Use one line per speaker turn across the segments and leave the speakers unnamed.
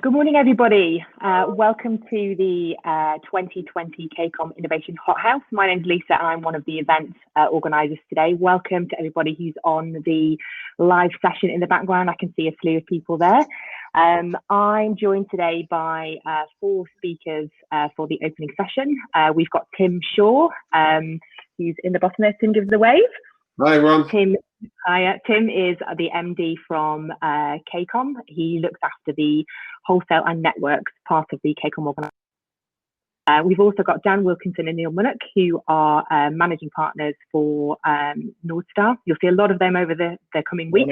Good morning, everybody. Welcome to the 2020 KCOM Innovation Hothouse. My name's Lisa, and I'm one of the event organisers today. Welcome to everybody who's on the live session in the background. I can see a slew of people there. I'm joined today by 4 speakers for the opening session. We've got Tim Shaw, who's in the bottom there. Tim, gives the wave.
Hi, everyone.
Tim is the MD from KCOM. He looks after the wholesale and networks part of the KCOM organisation. We've also got Dan Wilkinson and Neil Munnock, who are managing partners for Nordstar. You'll see a lot of them over the coming week.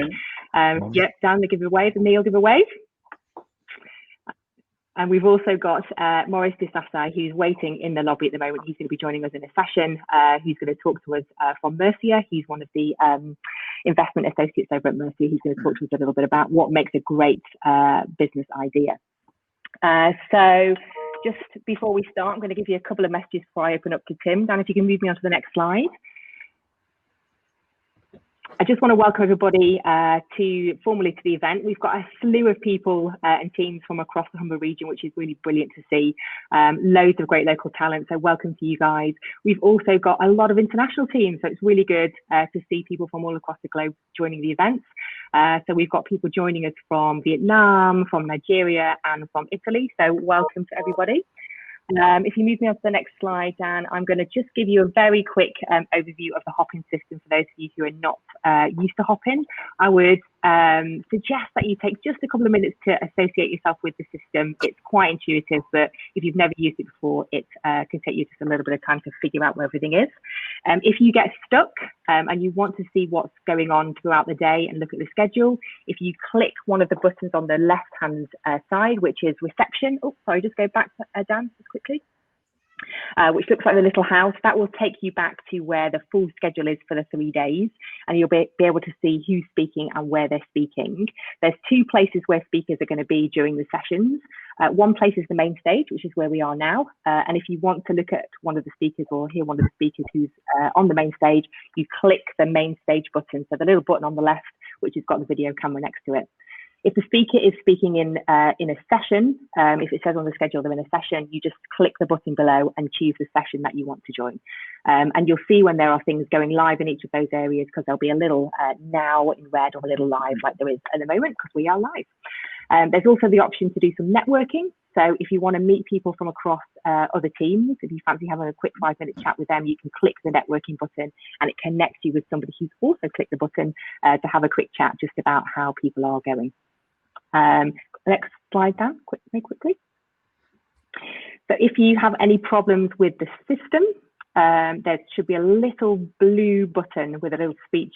Yeah, Dan, they give a wave, and Neil give a wave. And we've also got Maurice Desasai, who's waiting in the lobby at the moment. He's going to be joining us in a session. He's going to talk to us from Mercia. He's one of the investment associates over at Mercia. He's going to talk to us a little bit about what makes a great business idea. So just before we start, I'm going to give you a couple of messages before I open up to Tim. Dan, if you can move me on to the next slide. I just want to welcome everybody formally to the event. We've got a slew of people and teams from across the Humber region, which is really brilliant to see. Loads of great local talent, so welcome to you guys. We've also got a lot of international teams, so it's really good to see people from all across the globe joining the events. So we've got people joining us from Vietnam, from Nigeria, and from Italy, so welcome to everybody. If you move me on to the next slide, Dan, I'm going to just give you a very quick overview of the Hopin system for those of you who are not used to Hopin. I would suggest that you take just a couple of minutes to associate yourself with the system. It's quite intuitive, but if you've never used it before, it can take you just a little bit of time to figure out where everything is. If you get stuck and you want to see what's going on throughout the day and look at the schedule, if you click one of the buttons on the left-hand side, which is reception. Oh, sorry, just go back, Dan, just quickly. Which looks like the little house. That will take you back to where the full schedule is for the 3 days, and you'll be able to see who's speaking and where they're speaking. There's 2 places where speakers are going to be during the sessions. One place is the main stage, which is where we are now. And if you want to look at one of the speakers or hear one of the speakers who's on the main stage, you click the main stage button. So the little button on the left, which has got the video camera next to it. If the speaker is speaking in a session, if it says on the schedule they're in a session, you just click the button below and choose the session that you want to join. And you'll see when there are things going live in each of those areas, because there'll be a little now in red or a little live like there is at the moment, because we are live. There's also the option to do some networking. So if you want to meet people from across other teams, if you fancy having a quick 5-minute chat with them, you can click the networking button and it connects you with somebody who's also clicked the button to have a quick chat just about how people are going. Next slide, Dan, very quickly. So if you have any problems with the system, there should be a little blue button with a little speech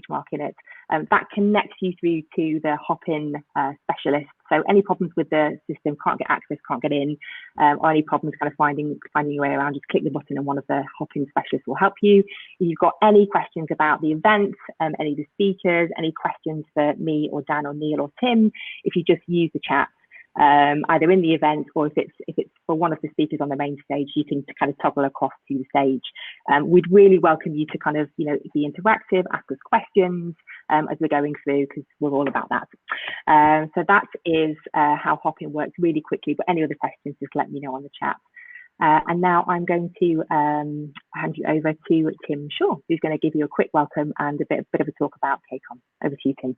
mark in it. That connects you through to the Hopin specialist. So any problems with the system, can't get access, can't get in, or any problems kind of finding your way around, just click the button and one of the Hopin specialists will help you. If you've got any questions about the event, any of the speakers, any questions for me or Dan or Neil or Tim, if you just use the chat, either in the event or if it's for one of the speakers on the main stage, you can kind of toggle across to the stage. We'd really welcome you to kind of, be interactive, ask us questions as we're going through, because we're all about that. So that is how Hopin works really quickly, but any other questions, just let me know on the chat. And now I'm going to hand you over to Tim Shaw, who's going to give you a quick welcome and a bit of a talk about KCOM. Over to you, Tim.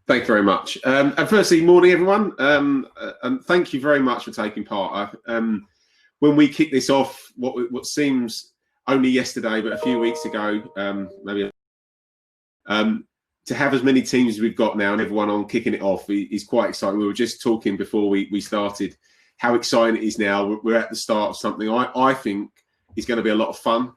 Thank you very much. And firstly, morning, everyone. And thank you very much for taking part. When we kick this off, what seems only yesterday, but a few weeks ago, maybe, to have as many teams as we've got now and everyone on kicking it off is quite exciting. We were just talking before we started how exciting it is now. We're at the start of something I think is going to be a lot of fun.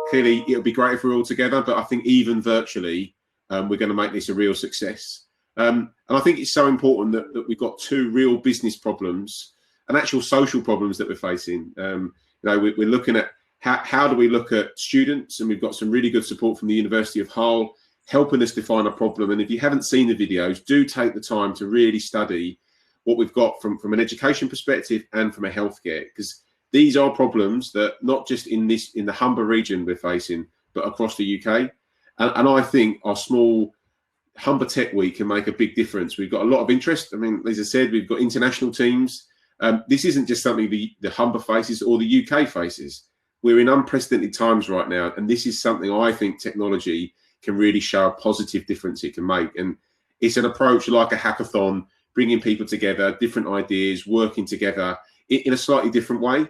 Clearly, it'll be great if we're all together, but I think even virtually, we're going to make this a real success. And I think it's so important that we've got 2 real business problems and actual social problems that we're facing. We're looking at how do we look at students, and we've got some really good support from the University of Hull helping us define a problem. And if you haven't seen the videos, do take the time to really study what we've got from an education perspective and from a healthcare, because these are problems that not just in the Humber region we're facing, but across the UK. And I think our small Humber Tech Week can make a big difference. We've got a lot of interest. I mean, as I said, we've got international teams. This isn't just something the Humber faces or the UK faces. We're in unprecedented times right now, and this is something I think technology can really show a positive difference it can make. And it's an approach like a hackathon, bringing people together, different ideas, working together in a slightly different way.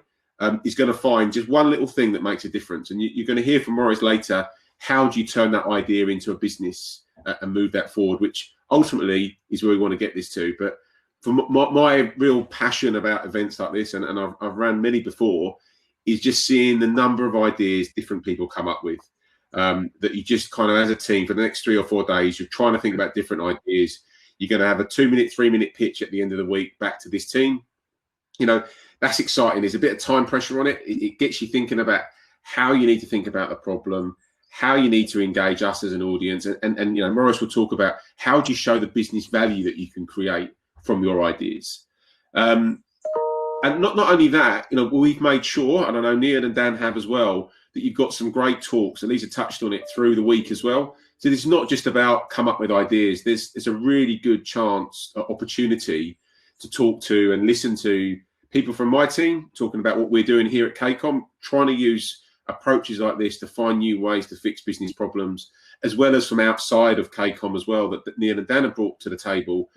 Is going to find just one little thing that makes a difference. And you're going to hear from Morris later, how do you turn that idea into a business and move that forward, which ultimately is where we want to get this to. But for my real passion about events like this, and I've ran many before, is just seeing the number of ideas different people come up with. That you just kind of, as a team, for the next 3 or 4 days, you're trying to think about different ideas. You're going to have a 2-minute, 3-minute pitch at the end of the week back to this team. You know, that's exciting. There's a bit of time pressure on it. It gets you thinking about how you need to think about the problem, how you need to engage us as an audience. And you know, Morris will talk about how do you show the business value that you can create from your ideas. And not only that, you know, we've made sure, and I know Neil and Dan have as well, that you've got some great talks, and Lisa touched on it through the week as well. So it's not just about come up with ideas. There's a really good chance, opportunity to talk to and listen to people from my team talking about what we're doing here at KCOM, trying to use approaches like this to find new ways to fix business problems, as well as from outside of KCOM as well, that Neil and Dan have brought to the table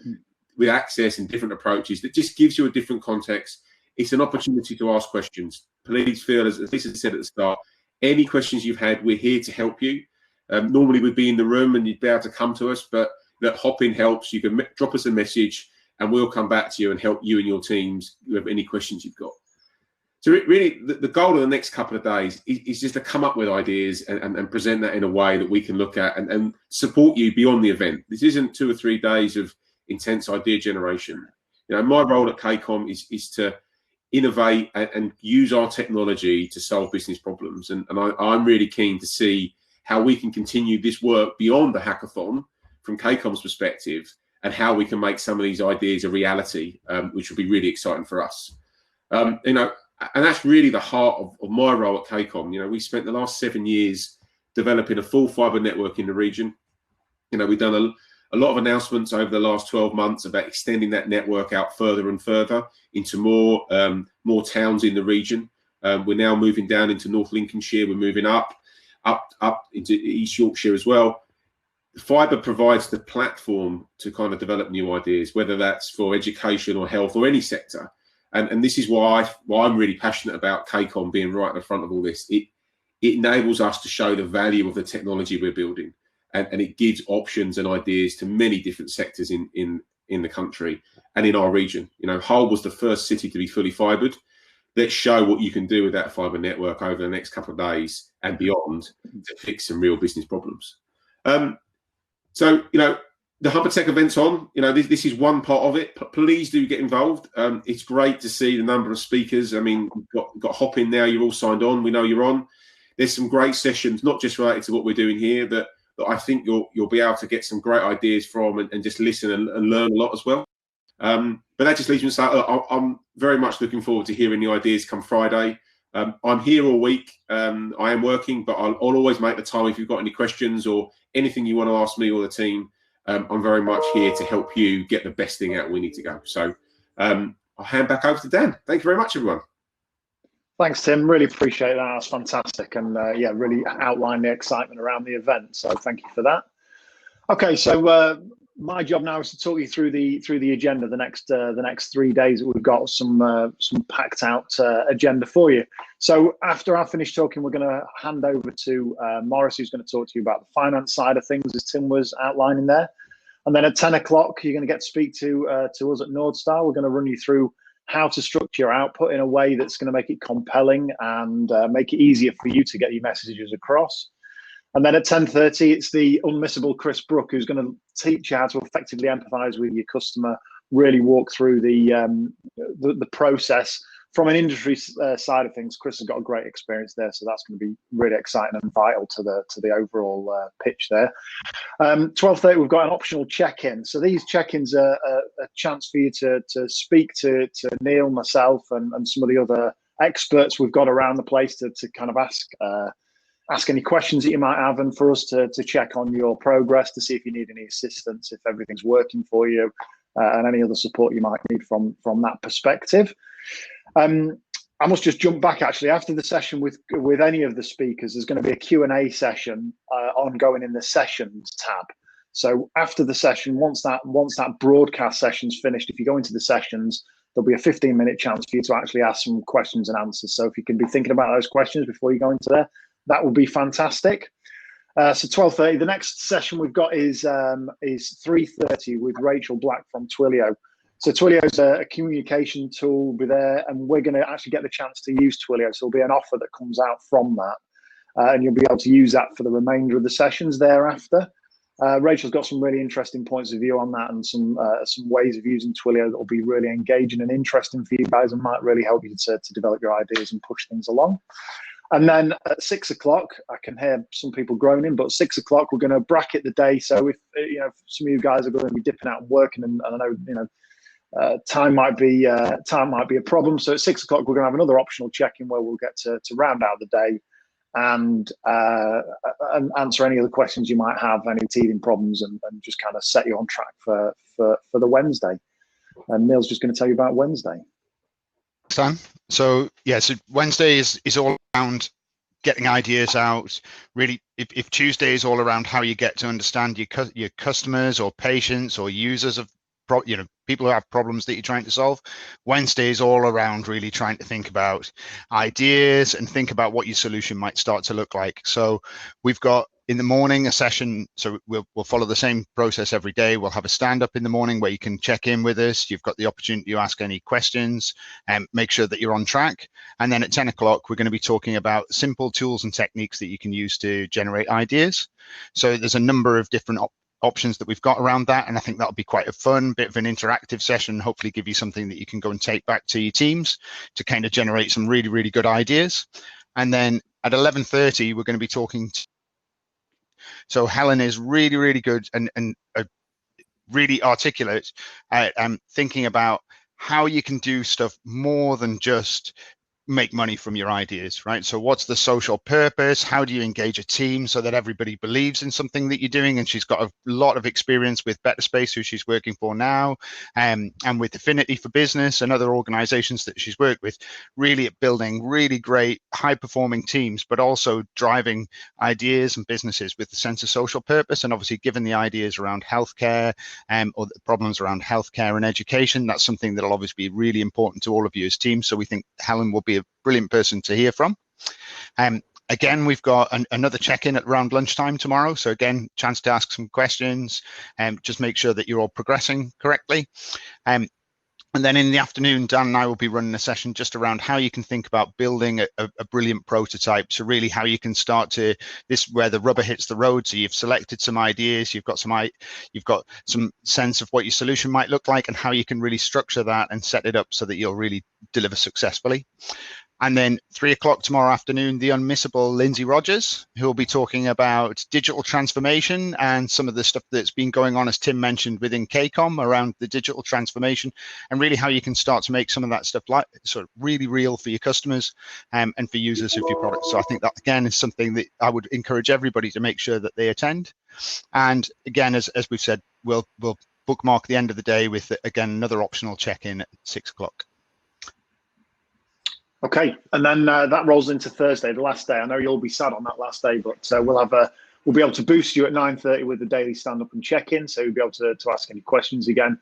with access and different approaches that just gives you a different context. It's an opportunity to ask questions. Please feel, as Lisa said at the start, any questions you've had, we're here to help you. Normally we'd be in the room and you'd be able to come to us, but that hop-in helps. You can drop us a message and we'll come back to you and help you and your teams with any questions you've got. So really, the goal of the next couple of days is just to come up with ideas and present that in a way that we can look at and support you beyond the event. This isn't 2 or 3 days of intense idea generation. You know, my role at KCOM is to innovate and use our technology to solve business problems. And I'm really keen to see how we can continue this work beyond the hackathon from KCOM's perspective, and how we can make some of these ideas a reality, which will be really exciting for us. You know, and that's really the heart of my role at KCOM. You know, we spent the last 7 years developing a full fibre network in the region. You know, we've done a lot of announcements over the last 12 months about extending that network out further and further into more towns in the region. We're now moving down into North Lincolnshire. We're moving up into East Yorkshire as well. Fibre provides the platform to kind of develop new ideas, whether that's for education or health or any sector. And this is why I'm really passionate about KCOM being right at the front of all this. It enables us to show the value of the technology we're building, and it gives options and ideas to many different sectors in the country and in our region. You know, Hull was the first city to be fully fibred. Let's show what you can do with that fibre network over the next couple of days and beyond to fix some real business problems. So, you know, the Humber Tech event's on. You know, this is one part of it. Please do get involved. It's great to see the number of speakers. I mean, we've got Hop in now. You're all signed on. We know you're on. There's some great sessions, not just related to what we're doing here, that I think you'll be able to get some great ideas from and just listen and learn a lot as well. But that just leaves me to say, I'm very much looking forward to hearing the ideas come Friday. I'm here all week. I am working, but I'll always make the time if you've got any questions or anything you want to ask me or the team. I'm very much here to help you get the best thing out we need to go. So I'll hand back over to Dan. Thank you very much, everyone.
Thanks, Tim. Really appreciate that. That's fantastic. And yeah, really outlined the excitement around the event. So thank you for that. Okay, so my job now is to talk you through the agenda. The next 3 days that we've got some packed out agenda for you. So after I finish talking, we're going to hand over to Morris, who's going to talk to you about the finance side of things, as Tim was outlining there. And then at 10 o'clock, you're going to get to speak to us at Nordstar. We're going to run you through how to structure your output in a way that's going to make it compelling and make it easier for you to get your messages across. And then at 10:30, it's the unmissable Chris Brook, who's going to teach you how to effectively empathize with your customer, really walk through the process from an industry side of things. Chris has got a great experience there, so that's going to be really exciting and vital to the overall pitch there. 12:30, we've got an optional check-in. So these check-ins are a chance for you to speak to Neil, myself, and some of the other experts we've got around the place to kind of ask ask any questions that you might have, and for us to check on your progress, to see if you need any assistance, if everything's working for you, and any other support you might need from that perspective. I must just jump back, actually. After the session with any of the speakers, there's going to be a Q&A session ongoing in the sessions tab. So after the session, once that broadcast session's finished, if you go into the sessions, there'll be a 15-minute chance for you to actually ask some questions and answers. So if you can be thinking about those questions before you go into there, that would be fantastic. So 12:30, the next session we've got is 3:30 with Rachel Black from Twilio. So Twilio is a communication tool. We'll be there, and we're going to actually get the chance to use Twilio. So there'll be an offer that comes out from that, and you'll be able to use that for the remainder of the sessions thereafter. Rachel's got some really interesting points of view on that, and some ways of using Twilio that will be really engaging and interesting for you guys, and might really help you to develop your ideas and push things along. And then at 6 o'clock, I can hear some people groaning, but 6 o'clock we're going to bracket the day. So if some of you guys are going to be dipping out and working, and I know time might be a problem. So at 6 o'clock we're going to have another optional check-in where we'll get to round out the day and answer any of the questions you might have, any teething problems, and just kind of set you on track for the Wednesday. And Neil's just going to tell you about Wednesday.
Sam. So yeah, so Wednesday is all around getting ideas out. Really, if Tuesday is all around how you get to understand your customers or patients or users of people who have problems that you're trying to solve, Wednesday is all around really trying to think about ideas and think about what your solution might start to look like. So we've got in the morning a session, so we'll follow the same process every day. We'll have a stand-up in the morning where you can check in with us. You've got the opportunity to ask any questions and make sure that you're on track. And then at 10 o'clock, we're going to be talking about simple tools and techniques that you can use to generate ideas. So there's a number of different options that we've got around that, and I think that'll be quite a fun bit of an interactive session, hopefully give you something that you can go and take back to your teams to kind of generate some really, really good ideas. And then at 11:30 we're going to be talking so Helen is really, really good and really articulate thinking about how you can do stuff more than just make money from your ideas, right? So what's the social purpose? How do you engage a team so that everybody believes in something that you're doing? And she's got a lot of experience with Better Space, who she's working for now, and with Affinity for Business and other organizations that she's worked with, really at building really great high-performing teams, but also driving ideas and businesses with the sense of social purpose. And obviously, given the ideas around healthcare or the problems around healthcare and education, that's something that'll obviously be really important to all of you as teams. So we think Helen will be a brilliant person to hear from. Again, we've got another check-in at around lunchtime tomorrow. So again, chance to ask some questions and just make sure that you're all progressing correctly. And then in the afternoon, Dan and I will be running a session just around how you can think about building a brilliant prototype. So really how you can start to, this where the rubber hits the road. So you've selected some ideas, you've got some sense of what your solution might look like and how you can really structure that and set it up so that you'll really deliver successfully. And then 3 o'clock tomorrow afternoon, the unmissable Lindsay Rogers, who will be talking about digital transformation and some of the stuff that's been going on, as Tim mentioned, within KCOM around the digital transformation and really how you can start to make some of that stuff like sort of really real for your customers and for users of your products. So I think that, again, is something that I would encourage everybody to make sure that they attend. And again, as we've said, we'll bookmark the end of the day with, again, another optional check-in at 6 o'clock.
Okay, and then that rolls into Thursday, the last day. I know you'll be sad on that last day, but we'll be able to boost you at 9:30 with the daily stand-up and check-in, so you'll be able to ask any questions again.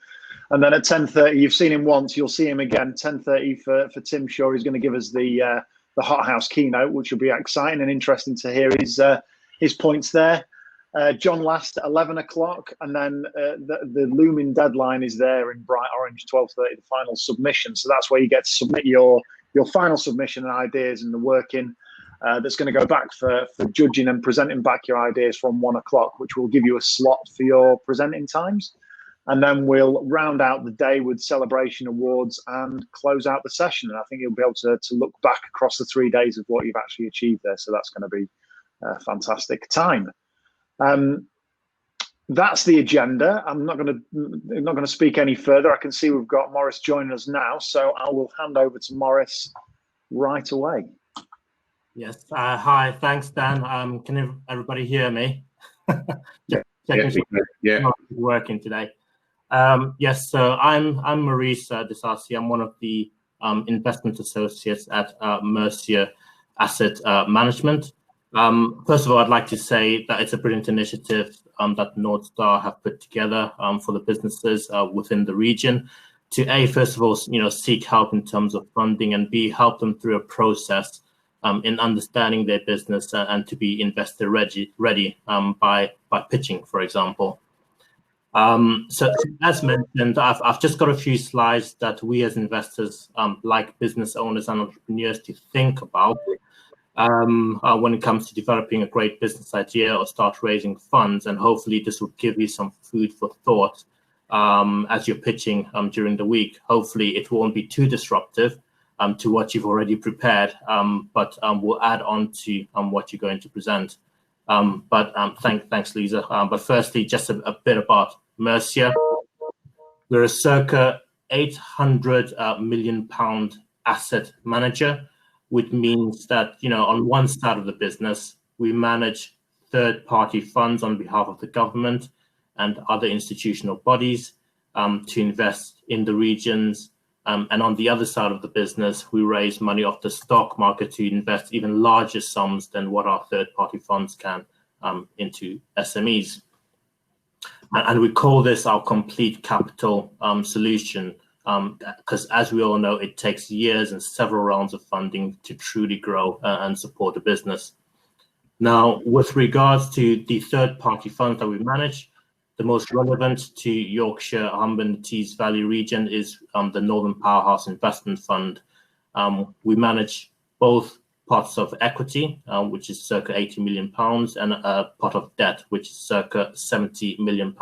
And then at 10:30, you've seen him once, you'll see him again. 10:30 for Tim Shaw. He's going to give us the Hothouse keynote, which will be exciting and interesting to hear his points there. John Last at 11 o'clock, and then the looming deadline is there in bright orange, 12:30, the final submission. So that's where you get to submit your final submission and ideas and the working that's going to go back for judging and presenting back your ideas from 1 o'clock, which will give you a slot for your presenting times. And then we'll round out the day with celebration awards and close out the session. And I think you'll be able to look back across the 3 days of what you've actually achieved there. So that's going to be a fantastic time. That's the agenda. I'm not going to speak any further. I can see we've got Morris joining us now, so I will hand over to Morris right away.
Yes. Hi. Thanks, Dan. Can everybody hear me?
Yeah.
Checking
Yeah.
working today. Yes. So I'm Maurice Desarcy. I'm one of the investment associates at Mercia Asset Management. First of all, I'd like to say that it's a brilliant initiative that North Star have put together for the businesses within the region to first of all, seek help in terms of funding, and B, help them through a process in understanding their business and to be investor ready by pitching, for example. So as mentioned, I've just got a few slides that we as investors, like business owners and entrepreneurs, to think about when it comes to developing a great business idea or start raising funds. And hopefully this will give you some food for thought as you're pitching during the week. Hopefully it won't be too disruptive to what you've already prepared, but we'll add on to what you're going to present. Thanks, Lisa. But firstly, just a bit about Mercia. We're a circa £800 million asset manager, which means that, on one side of the business, we manage third-party funds on behalf of the government and other institutional bodies to invest in the regions. And on the other side of the business, we raise money off the stock market to invest even larger sums than what our third-party funds can into SMEs. And we call this our complete capital solution, because as we all know, it takes years and several rounds of funding to truly grow and support a business. Now, with regards to the third-party funds that we manage, the most relevant to Yorkshire, Humber and Tees Valley region is the Northern Powerhouse Investment Fund. We manage both parts of equity, which is circa £80 million, and a pot of debt, which is circa £70 million.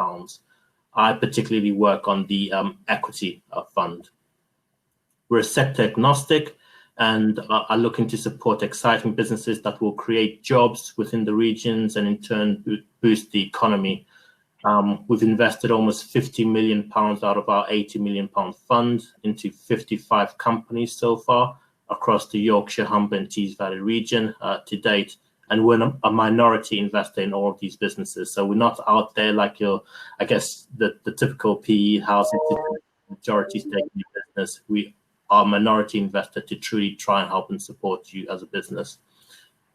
I particularly work on the equity fund. We're sector agnostic and are looking to support exciting businesses that will create jobs within the regions and in turn boost the economy. We've invested almost £50 million out of our £80 million fund into 55 companies so far across the Yorkshire, Humber and Tees Valley region to date. And we're a minority investor in all of these businesses. So we're not out there like the typical PE house, majority stake in your business. We are a minority investor to truly try and help and support you as a business.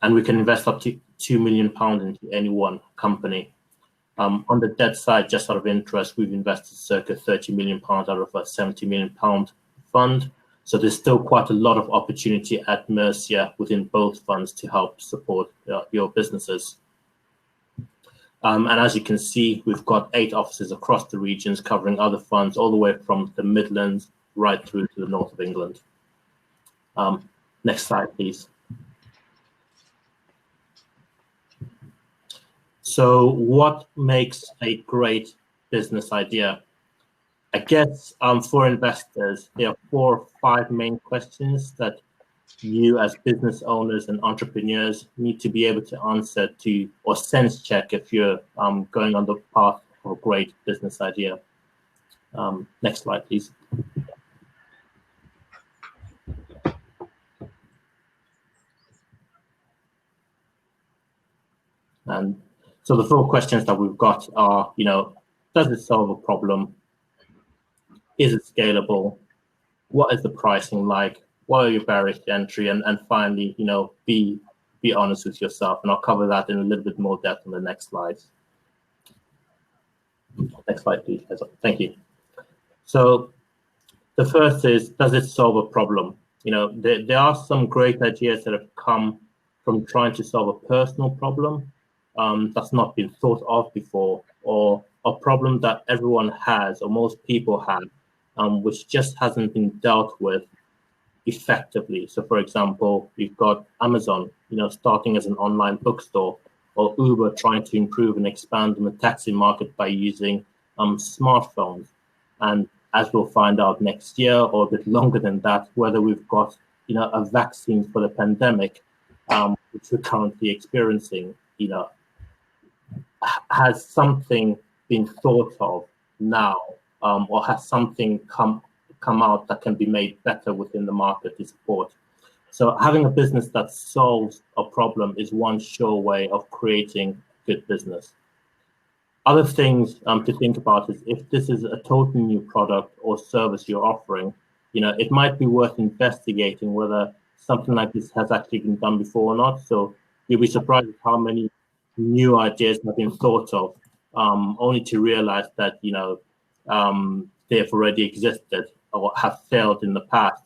And we can invest up to £2 million into any one company. On the debt side, just out of interest, we've invested circa £30 million out of a £70 million fund. So there's still quite a lot of opportunity at Mercia within both funds to help support your businesses. And as you can see, we've got 8 offices across the regions covering other funds all the way from the Midlands right through to the north of England. Next slide, please. So what makes a great business idea? I guess for investors, there are 4 or 5 main questions that you as business owners and entrepreneurs need to be able to answer to or sense check if you're going on the path of a great business idea. Next slide, please. And so the 4 questions that we've got are, does it solve a problem? Is it scalable? What is the pricing like? What are your barriers to entry? And finally, be honest with yourself. And I'll cover that in a little bit more depth in the next slides. Next slide, please. Thank you. So the first is, does it solve a problem? There are some great ideas that have come from trying to solve a personal problem that's not been thought of before, or a problem that everyone has or most people have, which just hasn't been dealt with effectively. So for example, we've got Amazon, starting as an online bookstore, or Uber trying to improve and expand in the taxi market by using smartphones. And as we'll find out next year or a bit longer than that, whether we've got a vaccine for the pandemic, which we're currently experiencing, has something been thought of now, or has something come out that can be made better within the market to support? So having a business that solves a problem is one sure way of creating good business. Other things to think about is if this is a totally new product or service you're offering, it might be worth investigating whether something like this has actually been done before or not. So you'll be surprised at how many new ideas have been thought of, only to realize that, they've already existed or have failed in the past.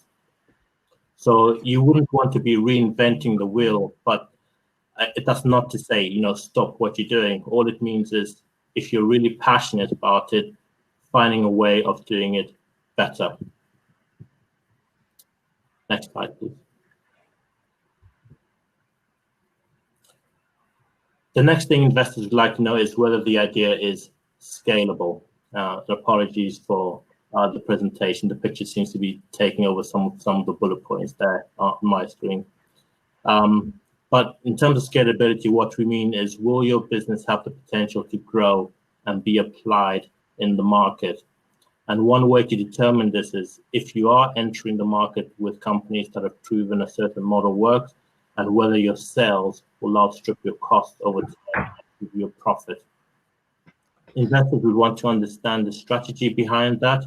So you wouldn't want to be reinventing the wheel, but that's not to say, stop what you're doing. All it means is if you're really passionate about it, finding a way of doing it better. Next slide, please. The next thing investors would like to know is whether the idea is scalable. Apologies for the presentation. The picture seems to be taking over some of the bullet points there on my screen. But in terms of scalability, what we mean is, will your business have the potential to grow and be applied in the market? And one way to determine this is if you are entering the market with companies that have proven a certain model works, and whether your sales will outstrip your costs over time with your profit. Investors will want to understand the strategy behind that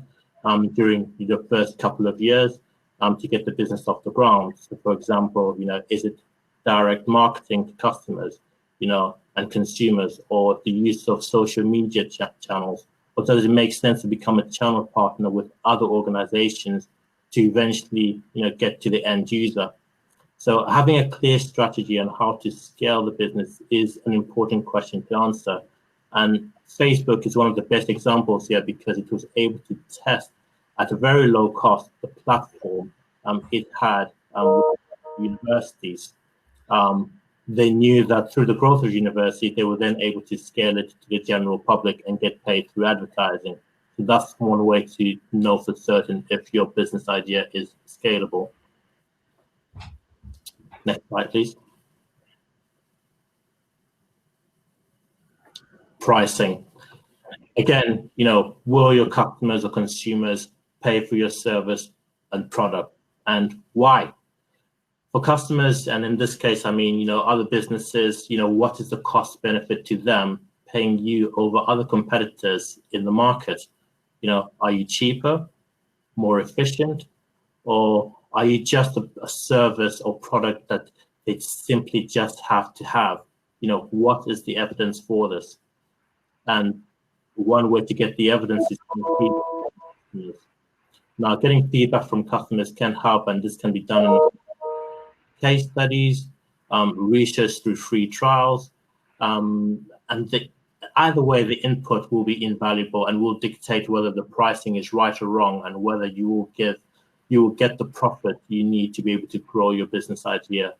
during the first couple of years to get the business off the ground. So, for example, is it direct marketing to customers, and consumers, or the use of social media channels? Or does it make sense to become a channel partner with other organizations to eventually, get to the end user? So having a clear strategy on how to scale the business is an important question to answer. And Facebook is one of the best examples here because it was able to test at a very low cost the platform it had with universities. They knew that through the growth of university, they were then able to scale it to the general public and get paid through advertising. So that's one way to know for certain if your business idea is scalable. Next slide, please. Pricing. Again, will your customers or consumers pay for your service and product, and why? For customers, and in this case, I mean, other businesses, what is the cost benefit to them paying you over other competitors in the market? Are you cheaper, more efficient, or are you just a service or product that they simply just have to have? What is the evidence for this? And one way to get the evidence is from feedback. Now, getting feedback from customers can help, and this can be done in case studies, research through free trials, and either way, the input will be invaluable and will dictate whether the pricing is right or wrong, and whether you will get the profit you need to be able to grow your business idea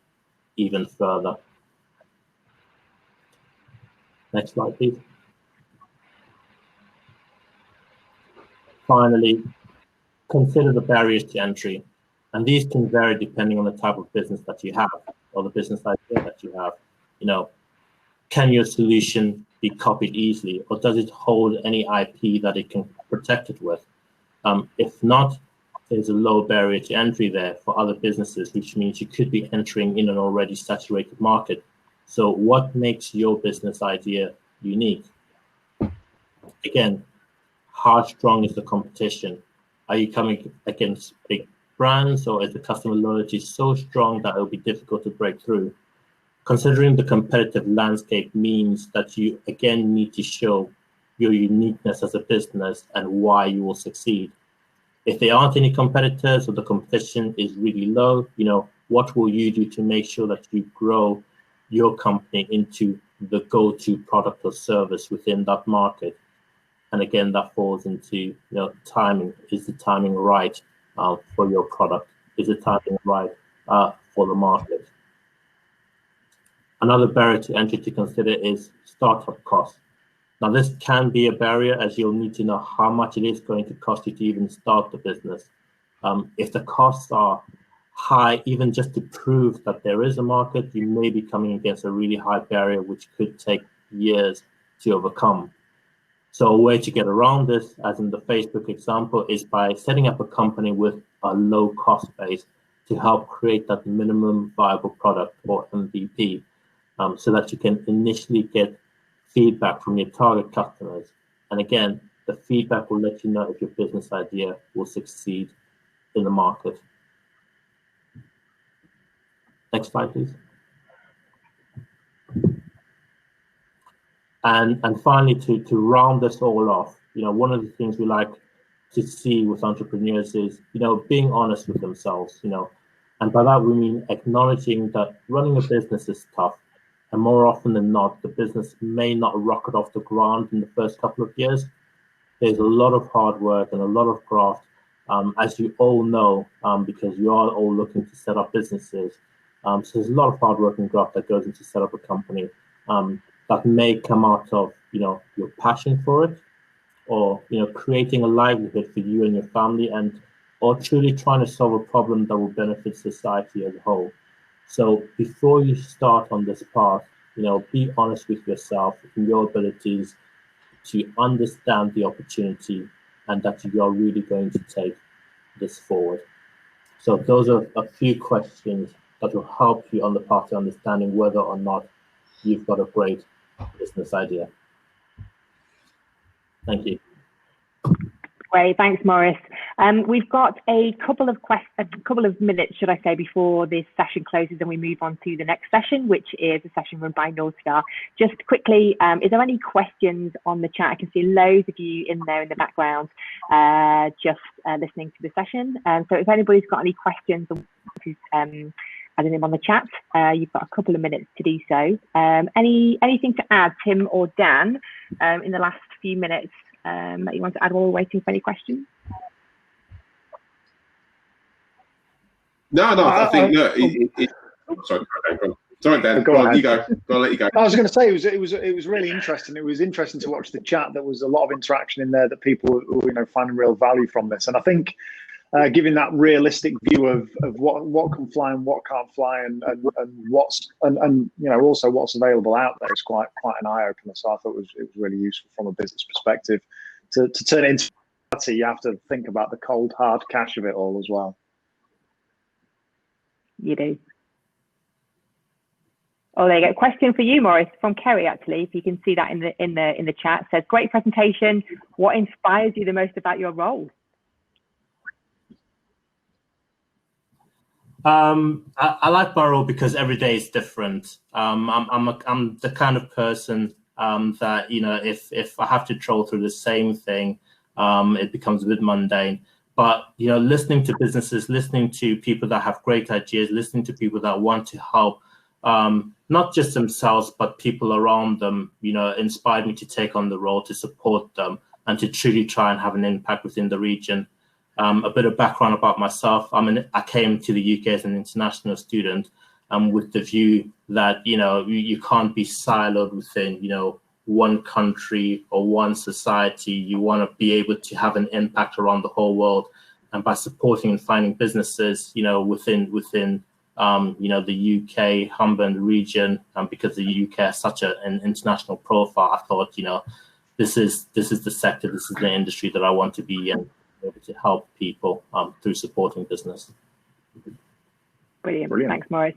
even further. Next slide, please. Finally, consider the barriers to entry. And these can vary depending on the type of business that you have or the business idea that you have. Can your solution be copied easily, or does it hold any IP that it can protect it with? If not, there's a low barrier to entry there for other businesses, which means you could be entering in an already saturated market. So what makes your business idea unique? Again, how strong is the competition? Are you coming against big brands, or is the customer loyalty so strong that it will be difficult to break through? Considering the competitive landscape means that you again need to show your uniqueness as a business and why you will succeed. If there aren't any competitors or the competition is really low, what will you do to make sure that you grow your company into the go-to product or service within that market? And again, that falls into timing. Is the timing right for your product? Is the timing right for the market? Another barrier to entry to consider is startup costs. Now, this can be a barrier, as you'll need to know how much it is going to cost you to even start the business. If the costs are high, even just to prove that there is a market, you may be coming against a really high barrier, which could take years to overcome. So a way to get around this, as in the Facebook example, is by setting up a company with a low cost base to help create that minimum viable product or MVP, so that you can initially get feedback from your target customers. And again, the feedback will let you know if your business idea will succeed in the market. Next slide, please. And finally, to round this all off, one of the things we like to see with entrepreneurs is, being honest with themselves, and by that we mean acknowledging that running a business is tough, and more often than not, the business may not rocket off the ground in the first couple of years. There's a lot of hard work and a lot of graft, as you all know, because you are all looking to set up businesses. So there's a lot of hard work and graft that goes into set up a company, that may come out of, your passion for it, or, creating a livelihood for you and your family, or truly trying to solve a problem that will benefit society as a whole. So before you start on this path, be honest with yourself and your abilities to understand the opportunity, and that you are really going to take this forward. So those are a few questions that will help you on the path to understanding whether or not you've got a great business idea. Thank you.
Great, thanks, Maurice. We've got a couple of minutes, should I say, before this session closes and we move on to the next session, which is a session run by North Star. Just quickly, is there any questions on the chat? I can see loads of you in there in the background, just listening to the session. So if anybody's got any questions, adding them on the chat, you've got a couple of minutes to do so. Anything to add, Tim or Dan, in the last few minutes that you want to add while we're waiting for any questions?
No, I think sorry, Dan. Go on, you go. I'll let you go.
I was going to say it was really interesting. It was interesting to watch the chat. There was a lot of interaction in there that people were finding real value from this, and I think giving that realistic view of what can fly and what can't fly, and also what's available out there is quite an eye opener. So I thought it was really useful from a business perspective to turn it into reality. You have to think about the cold hard cash of it all as well.
You do. Oh, there you go. Question for you, Maurice, from Kerry, actually. If you can see that in the chat. It says, great presentation. What inspires you the most about your role?
I like my role because every day is different. I'm the kind of person that, if I have to troll through the same thing, it becomes a bit mundane. But, listening to businesses, listening to people that have great ideas, listening to people that want to help, not just themselves, but people around them, inspired me to take on the role, to support them, and to truly try and have an impact within the region. A bit of background about myself. I came to the UK as an international student, with the view that, you can't be siloed within, one country or one society. You want to be able to have an impact around the whole world. And by supporting and finding businesses, within the UK, Humber and the region, because the UK has such an international profile, I thought, this is the sector, this is the industry that I want to be in, able to help people through supporting business.
Brilliant. Thanks, Maurice.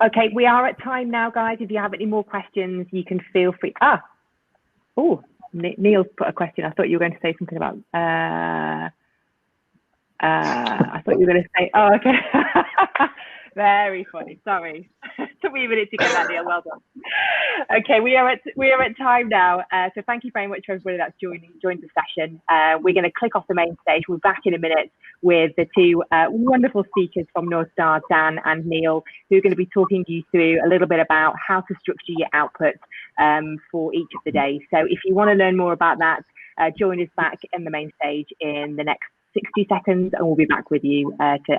Okay, we are at time now, guys. If you have any more questions, you can feel free. Neil's put a question. I thought you were going to say something about. I thought you were going to say. Oh, okay. Very funny. Sorry, took me a minute to get that, Neil. Well done. Okay, we are at time now. So thank you very much for everybody that's joined the session. We're going to click off the main stage. We're back in a minute with the two wonderful speakers from North Star, Dan and Neil, who are going to be talking you through a little bit about how to structure your output for each of the days. So if you want to learn more about that, join us back in the main stage in the next 60 seconds, and we'll be back with you to